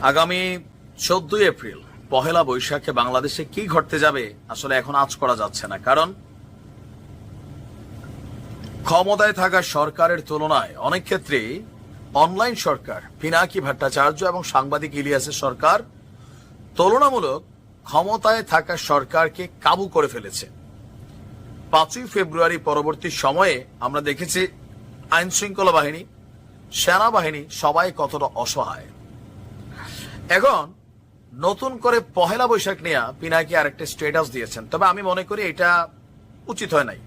আগামী 14 এপ্রিল পহেলা বৈশাখে বাংলাদেশে কি ঘটতে যাবে আসলে এখন আঁচ করা যাচ্ছে না। কারণ ক্ষমতায় থাকা সরকারের তুলনায় অনেক ক্ষেত্রে অনলাইন সরকার পিনাকি ভট্টাচার্য এবং সাংবাদিক ইলিয়াসের সরকার তুলনামূলক ক্ষমতায় থাকা সরকারকে কাবু করে ফেলেছে। 5ই ফেব্রুয়ারি পরবর্তী সময়ে আমরা দেখেছি আইন শৃঙ্খলা বাহিনী, সেনাবাহিনী সবাই কতটা অসহায়। এখন নতুন করে পহেলা বৈশাখ নিয়ে পিনাকি আরেকটা স্ট্যাটাস দিয়েছেন, তবে আমি মনে করি এটা উচিত হয় নাই।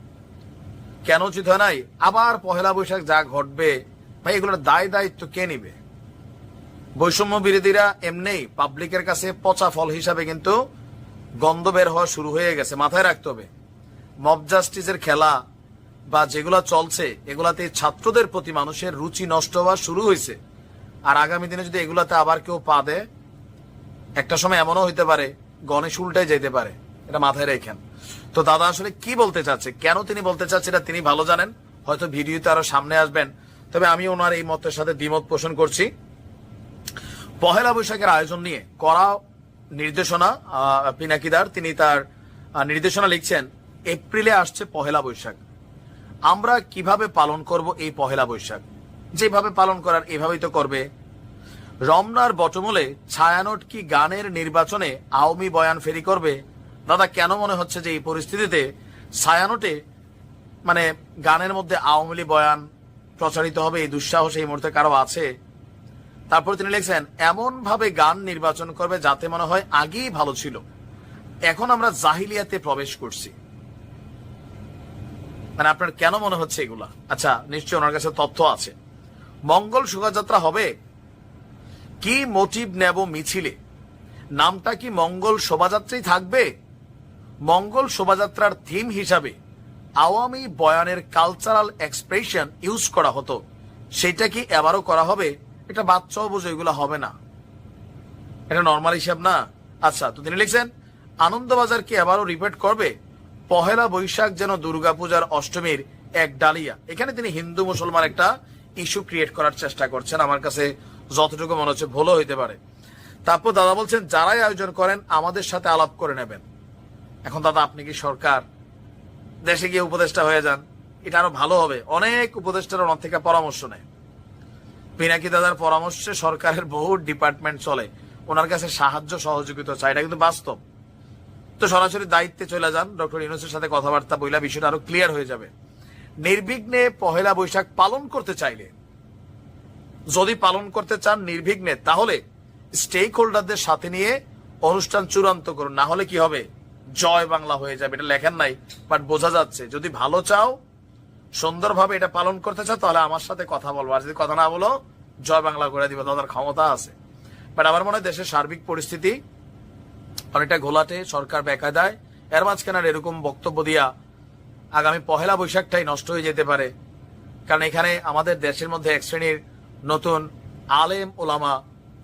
কেন উচিত হয় নাই? আবার পহেলা বৈশাখ যা ঘটবে ভাই, এগুলোর দায় দায়িত্ব কে নিবে? বৈষম্য বিরোধীরা এমনি পাবলিকের কাছে পচা ফল হিসাবে কিন্তু গন্ধ বের হওয়া শুরু হয়ে গেছে। মাথায় রাখতে হবে, মব জাস্টিসের খেলা বা যেগুলা চলছে এগুলাতে ছাত্রদের প্রতি মানুষের রুচি নষ্ট হওয়া শুরু হয়েছে। আর আগামী দিনে যদি এগুলাতে আবার কেউ পা দেয়, একটা সময় এমনও হইতে পারে গণেশ উল্টায় যেতে পারে। এটা মাথায় রেখেন। তো দাদা আসলে কি বলতে চাচ্ছে, কেন তিনি বলতে চাচ্ছে এটা তিনি ভালো জানেন, হয়তো ভিডিওতে আরো সামনে আসবেন। তবে আমি ওনার এই মতের সাথে দ্বিমত পোষণ করছি। পহেলা বৈশাখের আয়োজন নিয়ে করা নির্দেশনা পিনাকিদার, তিনি তার নির্দেশনা লিখছেন, এপ্রিলে আসছে পহেলা বৈশাখ, আমরা কিভাবে পালন করব এই পহেলা বৈশাখ? যেভাবে পালন করার এভাবেই তো করবে। রমনার বটমূলে ছায়ানট কি গানের নির্বাচনে আওয়ামী বয়ান ফেরি করবে? দাদা কেন মনে হচ্ছে যে এই পরিস্থিতিতে ছায়ানটে মানে গানের মধ্যে আওয়ামী লীগ বয়ান প্রচারিত হবে, এই দুঃসাহস এই মুহূর্তে কারো আছে? তারপর তিনি লিখছেন, এমন ভাবে গান নির্বাচন করবে যাতে মনে হয় আগেই ভালো ছিল, এখন আমরা জাহিলিয়াতে প্রবেশ করছি। মানে আপনার কেন মনে হচ্ছে এগুলা? আচ্ছা, নিশ্চয় ওনার কাছে তথ্য আছে। মঙ্গল শোভাযাত্রা হবে, কি মোটিভ নেব মিছিলে? নামটা কি মঙ্গল শোভাযাত্রাই থাকবে? মঙ্গল শোভাযাত্রার থিম হিসাবে আওয়ামী বয়ানের কালচারাল এক্সপ্রেশন ইউজ করা হতো, সেটা কি এবারও করা হবে? এটা বাচ্চাও বোঝো, এগুলো হবে না, এটা নর্মাল হিসাব না। আচ্ছা, তো তিনি লিখছেন, আনন্দবাজার কি এবারও রিপিট করবে? পহেলা বৈশাখ যেন দুর্গাপূজার অষ্টমীর এক ডালিয়া। এখানে তিনি হিন্দু মুসলমান একটা ইস্যু ক্রিয়েট করার চেষ্টা করছেন। আমার কাছে যতটুকু মনে হচ্ছে ভুলও হইতে পারে। তারপর দাদা বলছেন, যারাই আয়োজন করেন আমাদের সাথে আলাপ করে নেবেন। এখন দাদা আপনি কি সরকার, দেশে গিয়ে উপদেষ্টা হয়ে যান, এটা আরো ভালো হবে। অনেক উপদেষ্টারা ওনার থেকে পরামর্শ নেয়। পিনাকি দাদার পরামর্শে সরকারের বহু ডিপার্টমেন্ট চলে, ওনার কাছে সাহায্য সহযোগিতা চাই, এটা কিন্তু বাস্তব। তো সরাসরি দায়িত্বে চলে যান, ডক্টর ইউনূসের সাথে কথাবার্তা বইলা বিষয়টা আরো ক্লিয়ার হয়ে যাবে। নির্বিঘ্নে পহেলা বৈশাখ পালন করতে চাইলে, যদি পালন করতে চান নির্বিঘ্নে, তাহলে স্টেক হোল্ডারদের সাথে নিয়ে অনুষ্ঠান চূড়ান্ত করুন। না হলে কি হবে? জয় বাংলা হয়ে যাবে। এটা লেখেন নাই, বাট বোঝা যাচ্ছে। যদি ভালো চাও, সুন্দরভাবে এটা পালন করতে চাও, তাহলে আমার সাথে কথা বলবো। আর যদি কথা না বলো, জয় বাংলা করে দিবে, তাদের ক্ষমতা আছে। বাট আমার মনে হয় দেশের সার্বিক পরিস্থিতি অনেকটা ঘোলাটে, সরকার বেকায়দায়। এর মাঝখানে এরকম বক্তব্য দিয়া আগামী পহেলা বৈশাখটাই নষ্ট হয়ে যেতে পারে। কারণ এখানে আমাদের দেশের মধ্যে এক শ্রেণীর নতুন আলেম ওলামা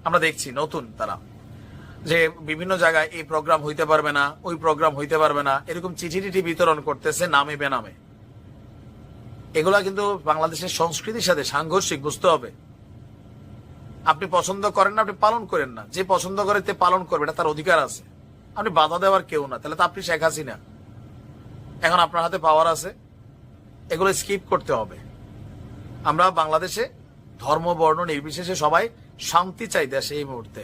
আমরা দেখছি, নতুন তারা যে বিভিন্ন জায়গায় এই প্রোগ্রাম হইতে পারবে না, ওই প্রোগ্রাম হইতে পারবে না, এরকম চিঠি টিঠি বিতরণ করতেছে নামে বেনামে। এগুলা কিন্তু বাংলাদেশের সংস্কৃতির সাথে সাংঘর্ষিক, বুঝতে হবে। আপনি পছন্দ করেন না, আপনি পালন করেন না। যে পছন্দ করে তে পালন করবে, এটা তার অধিকার আছে। আপনি বাধা দেওয়ার কেউ না। তাহলে তো আপনি শেখ হাসিনা। এখন আপনার হাতে পাওয়ার আছে, এগুলো স্কিপ করতে হবে। আমরা বাংলাদেশে ধর্ম বর্ণ নির্বিশেষে সবাই শান্তি চাই দেশে এই মুহূর্তে।